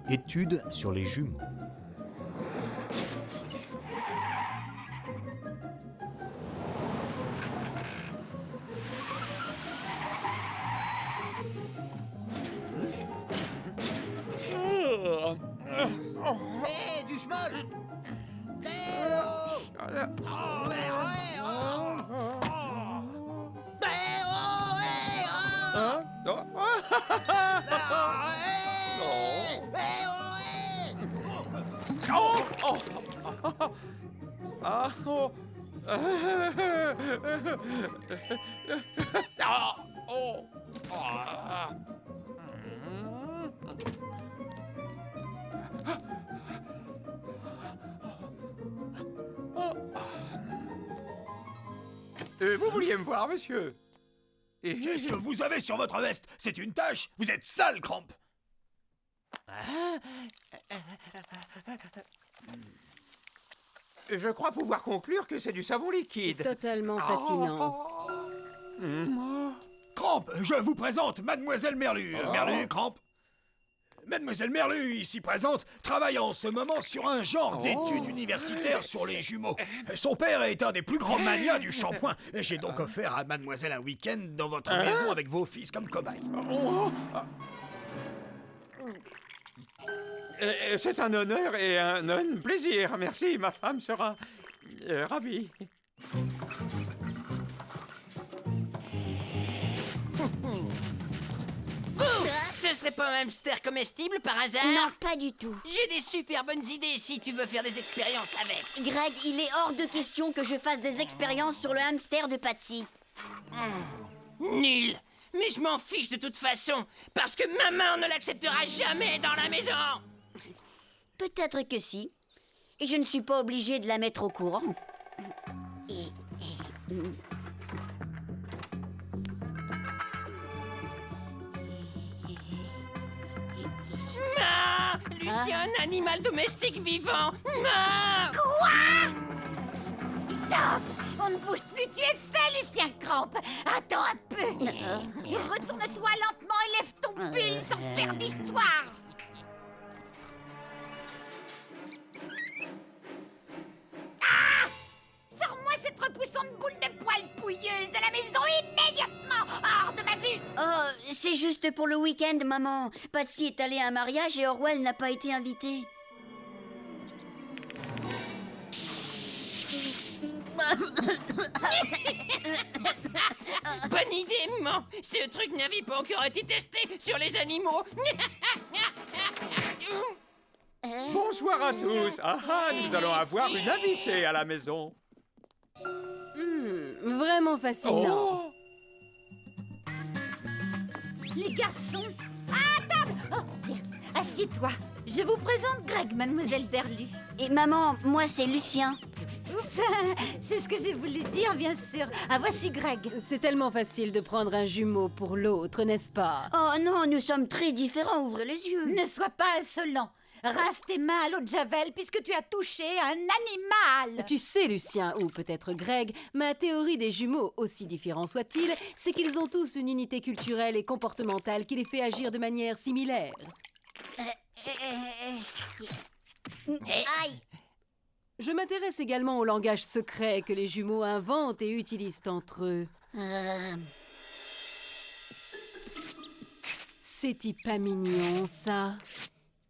Étude sur les jumeaux. Hé, du schmoll! Hé, oh! Oh, mais ouais, oh! Hé, oh, hé, oh! Ah, hé! Hé, oh, hé! Vous vouliez me voir, monsieur? Qu'est-ce que vous avez sur votre veste? C'est une tache? Vous êtes sale, Cramp! Je crois pouvoir conclure que c'est du savon liquide. Totalement fascinant. Cramp, je vous présente Mademoiselle Merlu. Merlu, Cramp. Mademoiselle Merlu, ici présente, travaille en ce moment sur un genre d'études universitaires sur les jumeaux. Son père est un des plus grands manias du shampoing. J'ai donc offert à Mademoiselle un week-end dans votre maison avec vos fils comme cobayes. C'est un honneur et un plaisir. Merci, ma femme sera ravie. Ce serait pas un hamster comestible par hasard? Non, pas du tout. J'ai des super bonnes idées si tu veux faire des expériences avec. Greg, il est hors de question que je fasse des expériences sur le hamster de Patsy. Nul! Mais je m'en fiche de toute façon, parce que maman ne l'acceptera jamais dans la maison! Peut-être que si. Et je ne suis pas obligée de la mettre au courant. Non! Lucien, un animal domestique vivant! Non! Stop! On ne bouge plus, tu es fait, Lucien Cramp! Attends un peu! Retourne-toi lentement et lève ton pull sans faire d'histoire! Ah! Sors-moi cette repoussante boule de poils pouilleuse de la maison immédiatement! Hors de ma vue! Oh, c'est juste pour le week-end, maman. Patsy est allée à un mariage et Orwell n'a pas été invité. Bonne idée, maman! Ce truc n'avait pas encore été testé sur les animaux! Bonsoir à tous. Nous allons avoir une invitée à la maison. Vraiment fascinant. Les garçons! À table! Oh, bien. Assieds-toi. Je vous présente Greg, mademoiselle Berlu. Et maman, moi c'est Lucien. Oups, c'est ce que j'ai voulu dire, bien sûr. Ah, voici Greg. C'est tellement facile de prendre un jumeau pour l'autre, n'est-ce pas? Oh non, nous sommes très différents, ouvrez les yeux. Ne sois pas insolent. Rase tes mains à l'eau de Javel puisque tu as touché un animal. Tu sais, Lucien, ou peut-être Greg, ma théorie des jumeaux, aussi différents soient-ils, c'est qu'ils ont tous une unité culturelle et comportementale qui les fait agir de manière similaire. Aïe. Je m'intéresse également au langage secret que les jumeaux inventent et utilisent entre eux. C'est-il pas mignon, ça?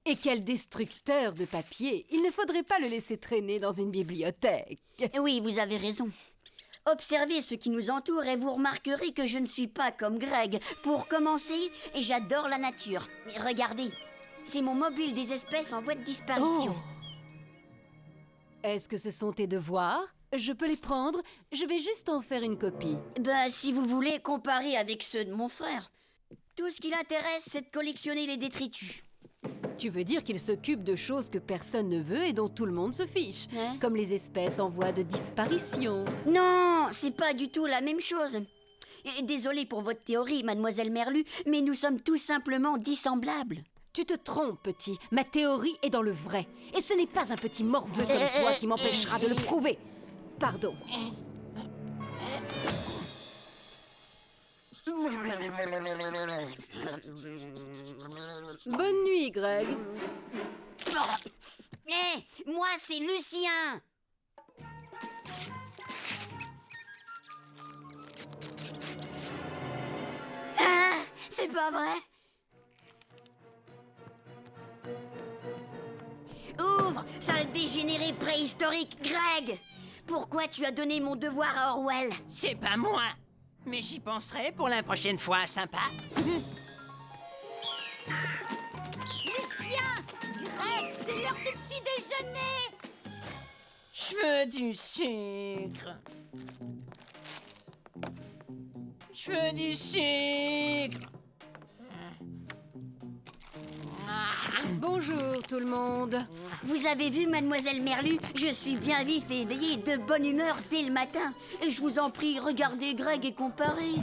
Et quel destructeur de papier! Il ne faudrait pas le laisser traîner dans une bibliothèque. Oui, vous avez raison. Observez ce qui nous entoure et vous remarquerez que je ne suis pas comme Greg. Pour commencer, j'adore la nature. Regardez, c'est mon mobile des espèces en voie de disparition. Oh. Est-ce que ce sont tes devoirs? Je peux les prendre? Je vais juste en faire une copie. Ben, si vous voulez comparer avec ceux de mon frère. Tout ce qui l'intéresse, c'est de collectionner les détritus. Tu veux dire qu'il s'occupe de choses que personne ne veut et dont tout le monde se fiche, Hein? comme les espèces en voie de disparition. Non, c'est pas du tout la même chose. Désolée pour votre théorie, mademoiselle Merlu, mais nous sommes tout simplement dissemblables. Tu te trompes, petit. Ma théorie est dans le vrai. Et ce n'est pas un petit morveux comme toi qui m'empêchera de le prouver. Pardon. Bonne nuit, Greg. Hé, moi c'est Lucien. Ah, c'est pas vrai. Ouvre, sale dégénéré préhistorique, Greg. Pourquoi tu as donné mon devoir à Orwell? C'est pas moi. Mais j'y penserai pour la prochaine fois, sympa. Lucien! Greg, c'est l'heure du petit déjeuner! Je veux du sucre. Je veux du sucre. Bonjour, tout le monde. Vous avez vu, mademoiselle Merlu? Je suis bien vif et éveillé, de bonne humeur dès le matin. Et je vous en prie, regardez Greg et comparez.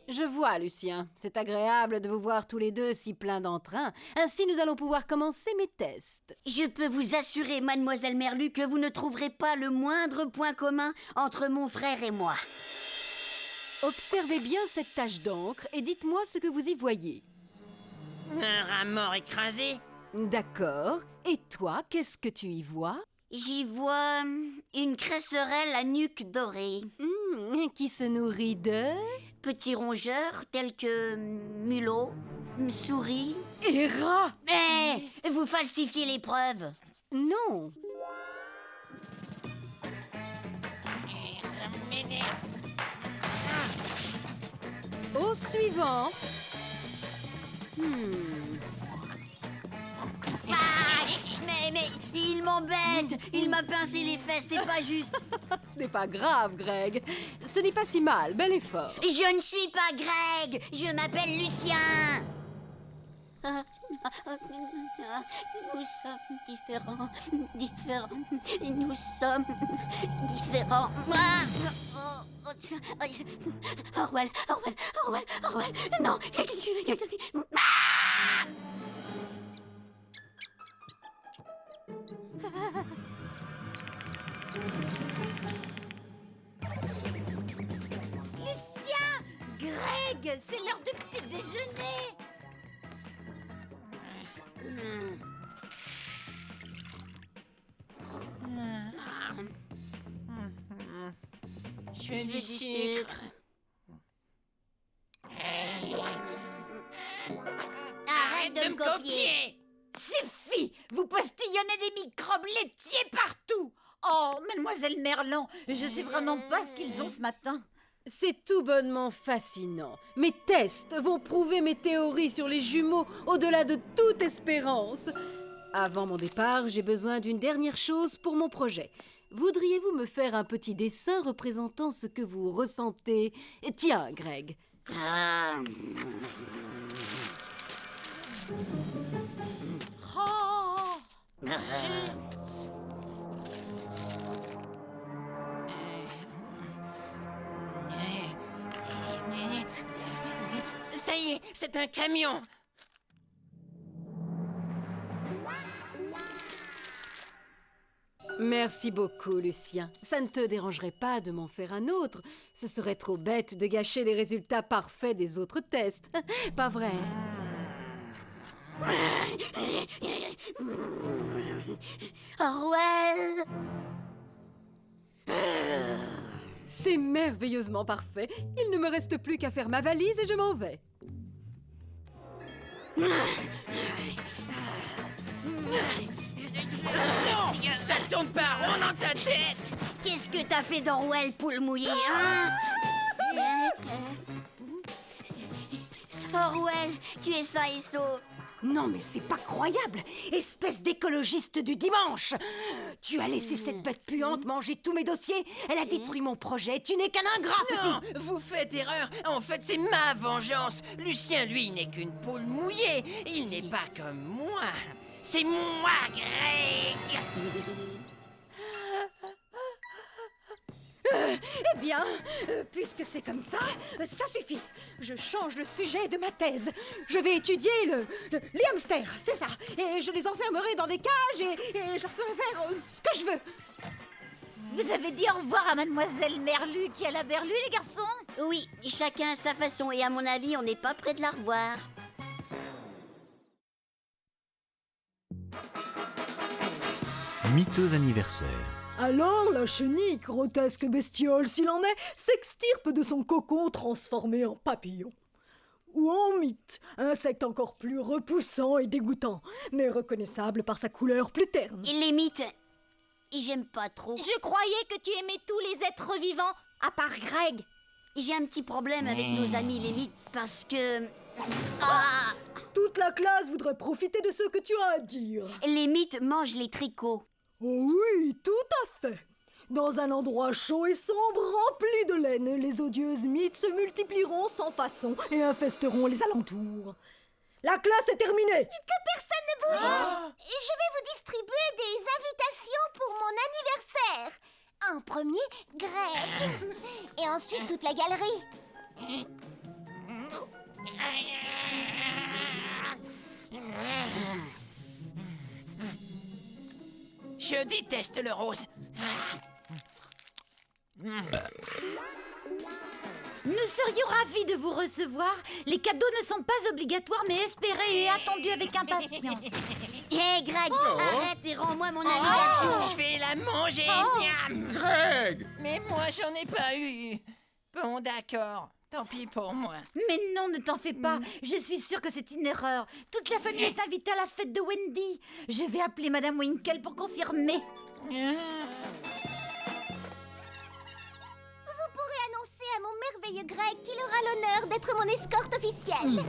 Je vois, Lucien. C'est agréable de vous voir tous les deux si pleins d'entrain. Ainsi, nous allons pouvoir commencer mes tests. Je peux vous assurer, mademoiselle Merlu, que vous ne trouverez pas le moindre point commun entre mon frère et moi. Observez bien cette tache d'encre et dites-moi ce que vous y voyez. Un rat mort écrasé. D'accord. Et toi, qu'est-ce que tu y vois? J'y vois une cresserelle à nuque dorée. Qui se nourrit de... Petits rongeurs tels que mulots, souris. Et rat! Eh, vous falsifiez les preuves. Non. Ça m'énerve. Au suivant. Ah, mais il m'embête. Il m'a pincé les fesses, c'est pas juste. Ce n'est pas grave, Greg. Ce n'est pas si mal. Bel effort. Je ne suis pas Greg, je m'appelle Lucien. Nous sommes différents, nous sommes différents. Orwell, non. Lucien! Greg, c'est l'heure du petit déjeuner! Je veux du sucre. Arrête de me copier. Suffit! Vous postillonnez des microbes laitiers partout! Oh, mademoiselle Merlan, je sais vraiment pas ce qu'ils ont ce matin. C'est tout bonnement fascinant. Mes tests vont prouver mes théories sur les jumeaux au-delà de toute espérance. Avant mon départ, j'ai besoin d'une dernière chose pour mon projet. Voudriez-vous me faire un petit dessin représentant ce que vous ressentez? Tiens, Greg. Oh! Ça y est, c'est un camion. Merci beaucoup, Lucien. Ça ne te dérangerait pas de m'en faire un autre? Ce serait trop bête de gâcher les résultats parfaits des autres tests. Pas vrai? Orwell. C'est merveilleusement parfait. Il ne me reste plus qu'à faire ma valise et je m'en vais. Non, ça tourne pas rond dans ta tête. Qu'est-ce que t'as fait d'Orwell, poule mouillée, hein? Orwell, tu es sain et sauf. Non, mais c'est pas croyable! Espèce d'écologiste du dimanche! Tu as laissé cette bête puante manger tous mes dossiers? Elle a détruit mon projet! Tu n'es qu'un ingrat, Non, petit! vous faites erreur. En fait, c'est ma vengeance. Lucien, lui, n'est qu'une poule mouillée. Il n'est pas comme moi. C'est moi, Greg. Eh bien, puisque c'est comme ça, ça suffit! Je change le sujet de ma thèse. Je vais étudier les hamsters, c'est ça. Et je les enfermerai dans des cages et je leur ferai faire ce que je veux. Vous avez dit au revoir à Mademoiselle Merlu qui a la berlue, les garçons? Oui, chacun à sa façon et à mon avis, on n'est pas près de la revoir. Miteux anniversaire. Alors, la chenille, grotesque bestiole s'il en est, s'extirpe de son cocon transformé en papillon. Ou en mythe, insecte encore plus repoussant et dégoûtant, mais reconnaissable par sa couleur plus terne. Et les mythes, j'aime pas trop. Je croyais que tu aimais tous les êtres vivants, à part Greg. J'ai un petit problème avec nos amis les mythes parce que... Ah, Toute la classe voudrait profiter de ce que tu as à dire. les mythes mangent les tricots. Oh oui, tout à fait. Dans un endroit chaud et sombre, rempli de laine, les odieuses mythes se multiplieront sans façon et infesteront les alentours. La classe est terminée. Que personne ne bouge. Je vais vous distribuer des invitations pour mon anniversaire. En premier, Greg. Et ensuite, toute la galerie. Je déteste le rose. Nous serions ravis de vous recevoir. Les cadeaux ne sont pas obligatoires, mais espérés et attendus avec impatience. Hé Greg, arrête et rends-moi mon invitation. Je vais la manger. Miam. Greg! Mais moi, j'en ai pas eu. Bon, d'accord. Tant pis pour moi. Mais non, ne t'en fais pas. Je suis sûre que c'est une erreur. Toute la famille est invitée à la fête de Wendy. Je vais appeler Madame Winkle pour confirmer. Vous pourrez annoncer à mon merveilleux Greg qu'il aura l'honneur d'être mon escorte officielle.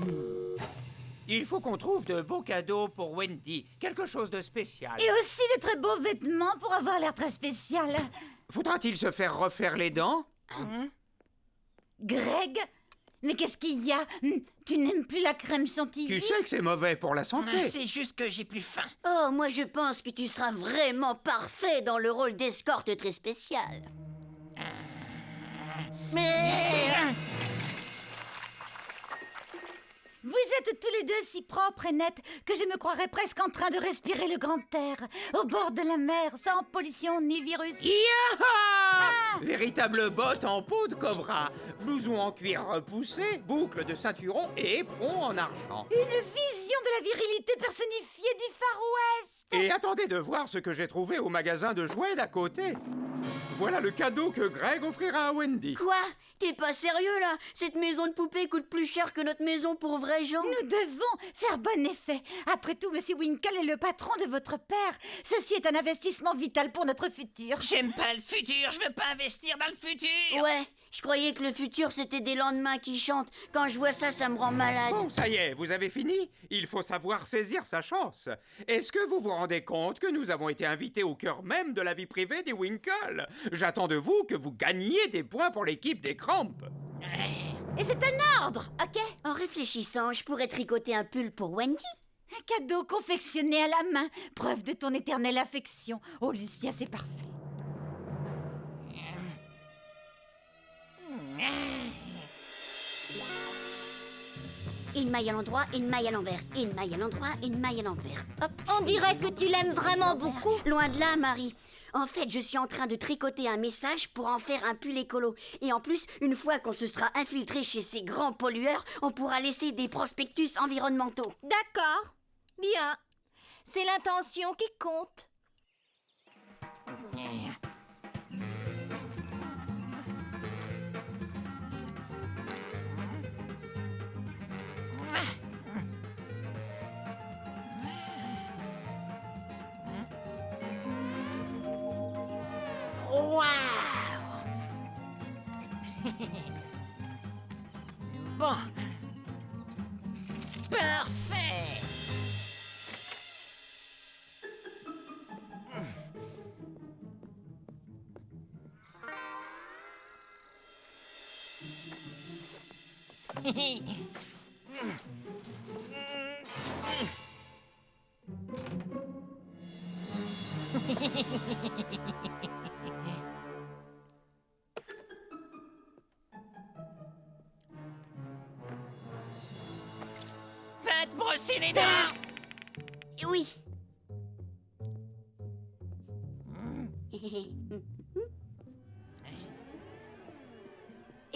Il faut qu'on trouve de beaux cadeaux pour Wendy. Quelque chose de spécial. Et aussi de très beaux vêtements pour avoir l'air très spécial. Faudra-t-il se faire refaire les dents? Greg? Mais qu'est-ce qu'il y a? Tu n'aimes plus la crème chantilly? Tu sais que c'est mauvais pour la santé. C'est juste que j'ai plus faim. Oh, moi je pense que tu seras vraiment parfait dans le rôle d'escorte très spécial. Mais... Vous êtes tous les deux si propres et nets que je me croirais presque en train de respirer le grand air, au bord de la mer, sans pollution ni virus. Yaha! Véritable botte en peau de cobra, blouson en cuir repoussé, boucle de ceinturon et éperon en argent. Une vision de la virilité personnifiée du Far West. Et attendez de voir ce que j'ai trouvé au magasin de jouets d'à côté. Voilà le cadeau que Greg offrira à Wendy. Quoi? T'es pas sérieux là? Cette maison de poupée coûte plus cher que notre maison pour vrais gens. Nous devons faire bon effet. Après tout, Monsieur Winkle est le patron de votre père. Ceci est un investissement vital pour notre futur. J'aime pas le futur, je veux pas investir dans le futur. Ouais, je croyais que le futur c'était des lendemains qui chantent. Quand je vois ça, ça me rend malade. Bon, ça y est, vous avez fini? Il faut savoir saisir sa chance. Est-ce que vous vous rendez compte que nous avons été invités au cœur même de la vie privée des Winkle? J'attends de vous que vous gagniez des points pour l'équipe des Crampes. Et c'est un ordre, ok? En réfléchissant, je pourrais tricoter un pull pour Wendy. Un cadeau confectionné à la main, preuve de ton éternelle affection. Oh, Lucien, c'est parfait. Une maille à l'endroit, une maille à l'envers. Une maille à l'endroit, une maille à l'envers. Hop. On dirait que tu l'aimes vraiment beaucoup. Loin de là, Marie. En fait, je suis en train de tricoter un message pour en faire un pull écolo. Et en plus, une fois qu'on se sera infiltré chez ces grands pollueurs, on pourra laisser des prospectus environnementaux. D'accord. Bien. C'est l'intention qui compte. Waouh! Bon. Parfait. Va te brosser les dents. Oui.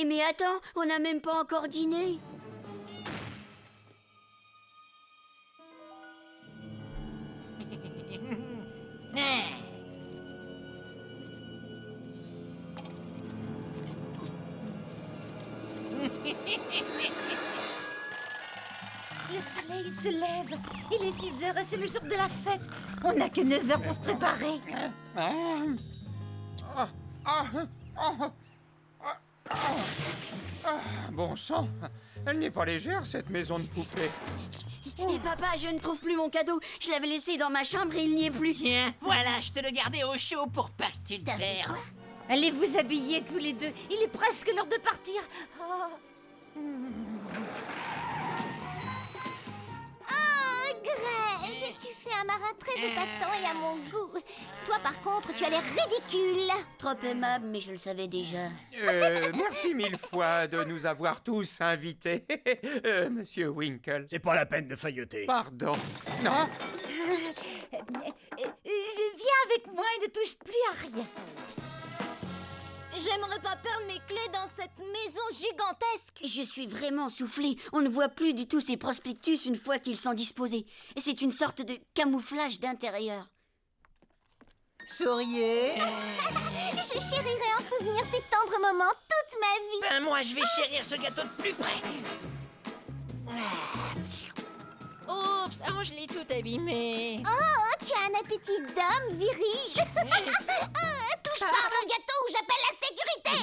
Et mais attends, on n'a même pas encore dîné. Le soleil se lève. Il est 6 heures et c'est le jour de la fête. On n'a que 9 heures pour se préparer. Bon sang, elle n'est pas légère, cette maison de poupée. Et papa, je ne trouve plus mon cadeau. Je l'avais laissé dans ma chambre et il n'y est plus. Tiens, voilà, je te le gardais au chaud pour pas que tu le perdes. Allez vous habiller tous les deux. Il est presque l'heure de partir. Oh, Greg, tu fais un marin très épatant et à mon goût. Toi, par contre, tu as l'air ridicule. Trop aimable, mais je le savais déjà. Merci 1000 fois de nous avoir tous invités, Monsieur Winkle. C'est pas la peine de failloter. Pardon. Non. Viens avec moi et ne touche plus à rien. J'aimerais pas perdre mes clés dans cette maison gigantesque. Je suis vraiment soufflée. On ne voit plus du tout ces prospectus une fois qu'ils sont disposés. Et c'est une sorte de camouflage d'intérieur. Souriez. Je chérirai en souvenir ces tendres moments toute ma vie. Ben moi, je vais chérir ce gâteau de plus près. Oups, oh, je l'ai tout abîmé. Oh, tu as un appétit d'homme viril. Touche pas à mon gâteau ou j'appelle la sécurité.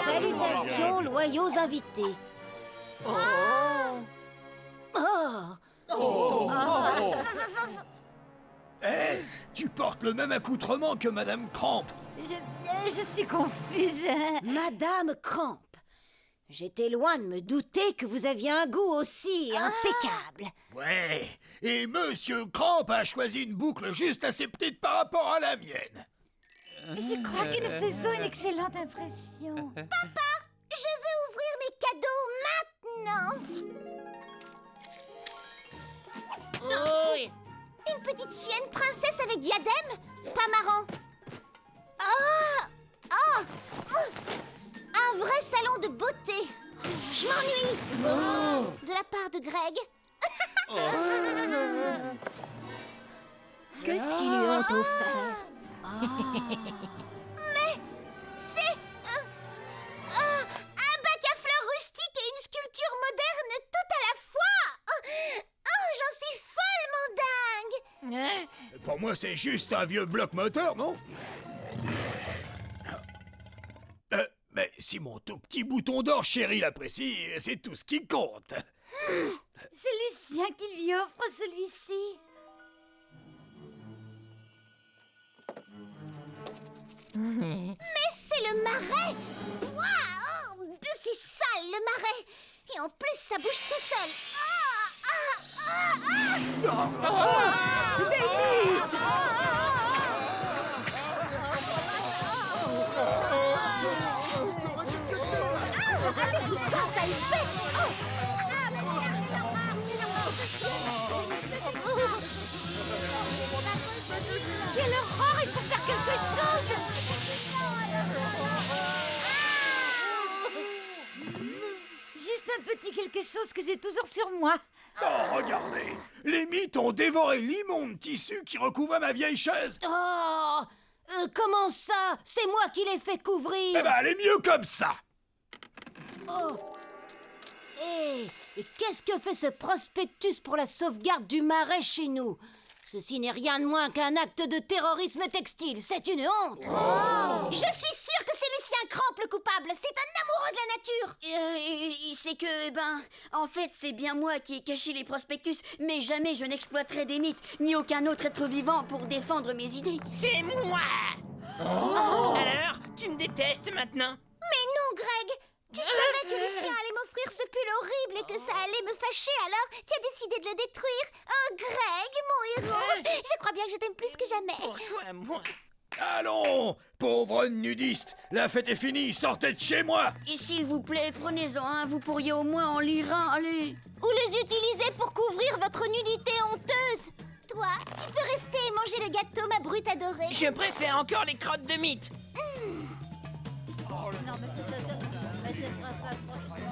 Salutations, loyaux invités. Hé, tu portes le même accoutrement que Madame Cramp. Je suis confuse. Madame Cramp, j'étais loin de me douter que vous aviez un goût aussi impeccable. Ouais, et Monsieur Cramp a choisi une boucle juste assez petite par rapport à la mienne. Je crois que nous faisons une excellente impression. Je veux ouvrir mes cadeaux maintenant. Oui. Une petite chienne princesse avec diadème? Pas marrant. Un vrai salon de beauté. Je m'ennuie. De la part de Greg. Qu'est-ce qu'ils lui ont offert? Mais c'est un bac à fleurs rustique et une sculpture moderne tout à la fois. J'en suis follement dingue. Hein? Pour moi, c'est juste un vieux bloc moteur, non? Mais si mon tout petit bouton d'or chéri l'apprécie, c'est tout ce qui compte. C'est Lucien qui lui offre celui-ci. Mais c'est le marais. Waouh, c'est sale le marais. Et en plus, ça bouge tout seul. Allez-vous-en, ça le fait. Quelle horreur, il faut faire quelque chose. Juste un petit quelque chose que j'ai toujours sur moi. Oh, regardez! Les mythes ont dévoré l'immonde tissu qui recouvrait ma vieille chaise! Oh, comment ça? C'est moi qui l'ai fait couvrir. Eh ben, elle est mieux comme ça! Oh. Et qu'est-ce que fait ce prospectus pour la sauvegarde du marais chez nous? Ceci n'est rien de moins qu'un acte de terrorisme textile. C'est une honte. Je suis sûre que c'est Lucien Cramp le coupable. C'est un amoureux de la nature. C'est que, en fait, c'est bien moi qui ai caché les prospectus, mais jamais je n'exploiterai des mythes, ni aucun autre être vivant pour défendre mes idées. C'est moi. Alors, tu me détestes maintenant? Mais non, Greg. Tu savais que Lucien allait m'offrir ce pull horrible et que ça allait me fâcher, alors tu as décidé de le détruire. Oh, Greg, mon héros. Je crois bien que je t'aime plus que jamais. Pourquoi moi? Allons! Pauvre nudiste! La fête est finie, sortez de chez moi! Et s'il vous plaît, prenez-en un, vous pourriez au moins en lire un, allez. Ou les utiliser pour couvrir votre nudité honteuse. Toi, tu peux rester et manger le gâteau, ma brute adorée. Je préfère encore les crottes de mythe. Non, mais c'est pas...